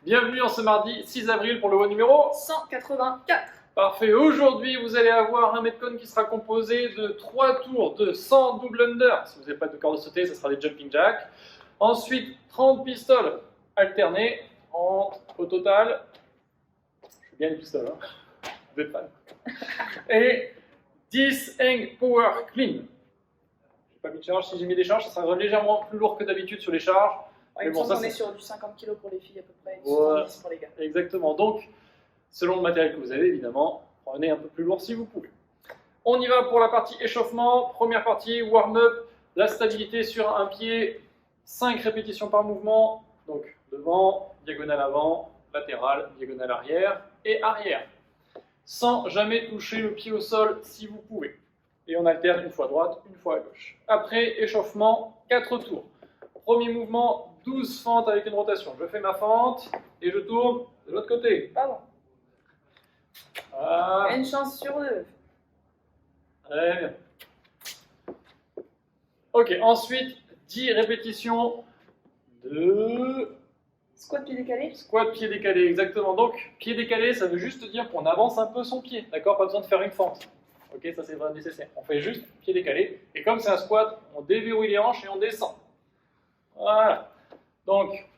Bienvenue en ce mardi 6 avril pour le WOD numéro 184. Parfait, aujourd'hui vous allez avoir un Metcon qui sera composé de 3 tours de 100 double under. Si vous n'avez pas de corde sauter, ce sera des jumping jacks. Ensuite 30 pistoles alternés, 30 au total. Je fais bien les pistoles, hein. Vous êtes fan. Et 10 hang power clean. J'ai pas mis de charge, si j'ai mis des charges, ça sera légèrement plus lourd que d'habitude sur les charges. Ouais, il me semble qu'on est sur du 50 kg pour les filles à peu près, et du Ouais. 70 pour les gars. Exactement, donc selon le matériel que vous avez évidemment, prenez un peu plus lourd si vous pouvez. On y va pour la partie échauffement, première partie warm-up, la stabilité sur un pied, 5 répétitions par mouvement, donc devant, diagonale avant, latéral, diagonale arrière et arrière, sans jamais toucher le pied au sol si vous pouvez. Et on alterne une fois à droite, une fois à gauche. Après échauffement, 4 tours. Premier mouvement, 12 fentes avec une rotation. Je fais ma fente et je tourne de l'autre côté. Pardon. Voilà. Une chance sur deux. Très bien. Ok, ensuite, 10 répétitions de Squat pied décalé. squat pied décalé, exactement. Donc, pied décalé, ça veut juste dire qu'on avance un peu son pied, d'accord? Pas besoin de faire une fente. Ok, ça c'est vraiment nécessaire. On fait juste pied décalé. Et comme c'est un squat, on déverrouille les hanches et on descend. Voilà. Donc,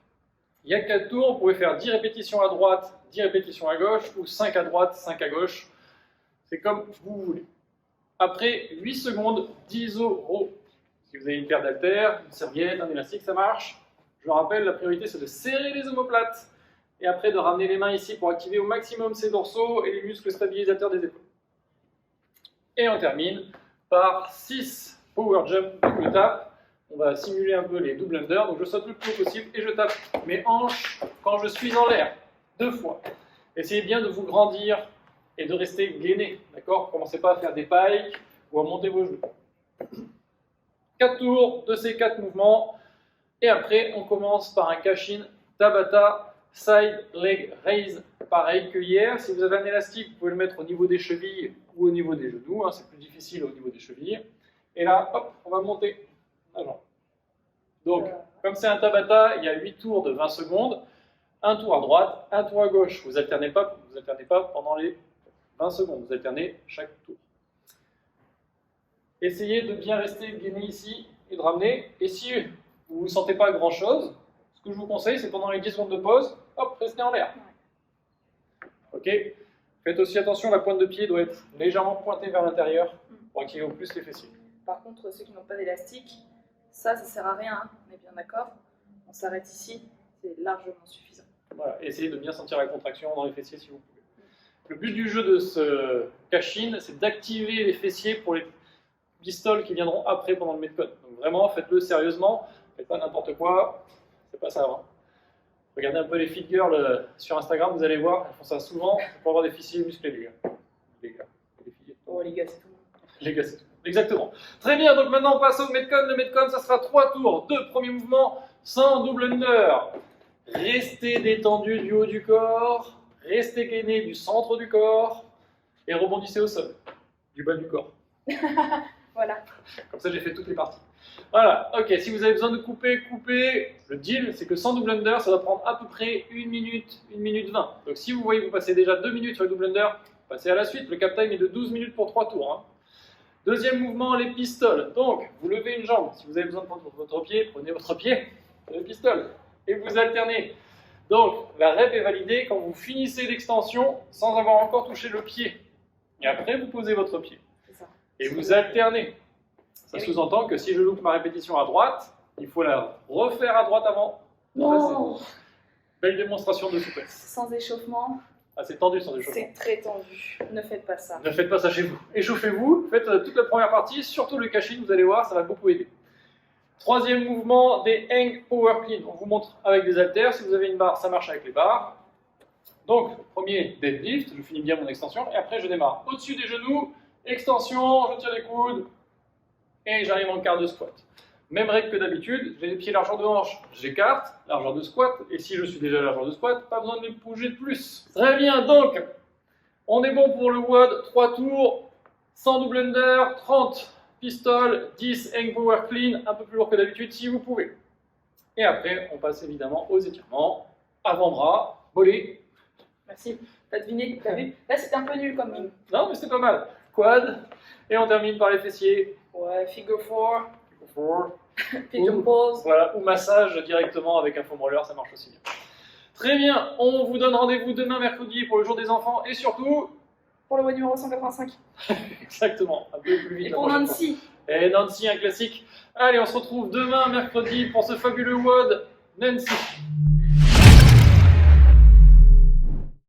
il y a 4 tours. Vous pouvez faire 10 répétitions à droite, 10 répétitions à gauche, ou 5 à droite, 5 à gauche. C'est comme vous voulez. Après 8 secondes d'iso row. Si vous avez une paire d'haltères, une serviette, un élastique, ça marche. Je vous rappelle, la priorité c'est de serrer les omoplates et après de ramener les mains ici pour activer au maximum ses dorsaux et les muscles stabilisateurs des épaules. Et on termine par 6 power jump avec le tap. On va simuler un peu les double under. Donc je saute le plus haut possible et je tape mes hanches quand je suis en l'air. 2 fois. Essayez bien de vous grandir et de rester gainé. D'accord? Commencez pas à faire des pikes ou à monter vos genoux. 4 tours de ces 4 mouvements. Et après, on commence par un Kashin Tabata Side Leg Raise. Pareil que hier. Si vous avez un élastique, vous pouvez le mettre au niveau des chevilles ou au niveau des genoux. Hein, c'est plus difficile au niveau des chevilles. Et là, hop, on va monter la jambe. Donc, comme c'est un Tabata, il y a 8 tours de 20 secondes. Un tour à droite, un tour à gauche. Vous alternez pas pendant les 20 secondes. Vous alternez chaque tour. Essayez de bien rester gainé ici et de ramener. Et si vous ne sentez pas grand chose, ce que je vous conseille, c'est pendant les 10 secondes de pause, hop, restez en l'air. Ok. Faites aussi attention, la pointe de pied doit être légèrement pointée vers l'intérieur pour activer au plus les fessiers. Par contre, ceux qui n'ont pas d'élastique, ça sert à rien, hein. On est bien d'accord. On s'arrête ici, c'est largement suffisant. Voilà. Essayez de bien sentir la contraction dans les fessiers si vous pouvez. Le but du jeu de ce Kashin, c'est d'activer les fessiers pour les pistoles qui viendront après pendant le Metcon. Donc vraiment, faites-le sérieusement, faites pas n'importe quoi, c'est pas ça. Hein. Regardez un peu les fit girls sur Instagram, vous allez voir, elles font ça souvent pour avoir des fessiers musclés, les gars. Les gars, les filles. Oh les gars, c'est tout. Les gars, c'est tout. Exactement. Très bien, donc maintenant on passe au Metcon. Le Metcon, ça sera 3 tours, 2 premiers mouvements, sans double under. Restez détendu du haut du corps, restez gainé du centre du corps et rebondissez au sol, du bas du corps. Voilà. Comme ça, j'ai fait toutes les parties. Voilà, ok, si vous avez besoin de couper, coupez. Le deal, c'est que sans double under, ça va prendre à peu près 1 minute, 1 minute 20. Donc si vous voyez que vous passez déjà 2 minutes sur le double under, passez à la suite. Le cap time est de 12 minutes pour 3 tours. Hein. Deuxième mouvement, les pistoles. Donc, vous levez une jambe. Si vous avez besoin de prendre votre pied, prenez votre pied, le pistole, et vous alternez. Donc, la rep est validée quand vous finissez l'extension sans avoir encore touché le pied. Et après, vous posez votre pied. C'est ça. Et vous alternez. Ça sous-entend que si je loupe ma répétition à droite, il faut la refaire à droite avant. Non. Belle démonstration de souplesse. Sans échauffement, Ah, c'est tendu sans échauffement. c'est très tendu. Ne faites pas ça. Ne faites pas ça chez vous. Échauffez-vous, faites toute la première partie, surtout le Kashin, vous allez voir, ça va beaucoup aider. Troisième mouvement, des hang power clean. On vous montre avec des haltères. Si vous avez une barre, ça marche avec les barres. Donc, premier deadlift, je finis bien mon extension, et après je démarre au-dessus des genoux, extension, je tire les coudes, et j'arrive en quart de squat. Même règle que d'habitude, j'ai les pieds largeur de hanche, j'écarte, largeur de squat, et si je suis déjà à largeur de squat, pas besoin de les bouger de plus. Très bien, donc, on est bon pour le WOD, 3 tours, 100 double under, 30 pistoles, 10 hang power clean, un peu plus lourd que d'habitude si vous pouvez. Et après, on passe évidemment aux étirements, avant-bras, Mollet. Merci. T'as deviné, t'as vu? Là, c'était un peu nul comme mime. Non, mais c'était pas mal. Quad. Et on termine par les fessiers. Ouais, figure 4, Four. pigeon pose. Voilà, ou massage directement avec un foam roller, ça marche aussi bien. Très bien, on vous donne rendez-vous demain mercredi pour le jour des enfants et surtout... Pour le voie numéro 185. Exactement, un peu plus vite. Et la pour prochaine Nancy. fois. Et Nancy, un classique. Allez, on se retrouve demain mercredi pour ce fabuleux WOD. Nancy.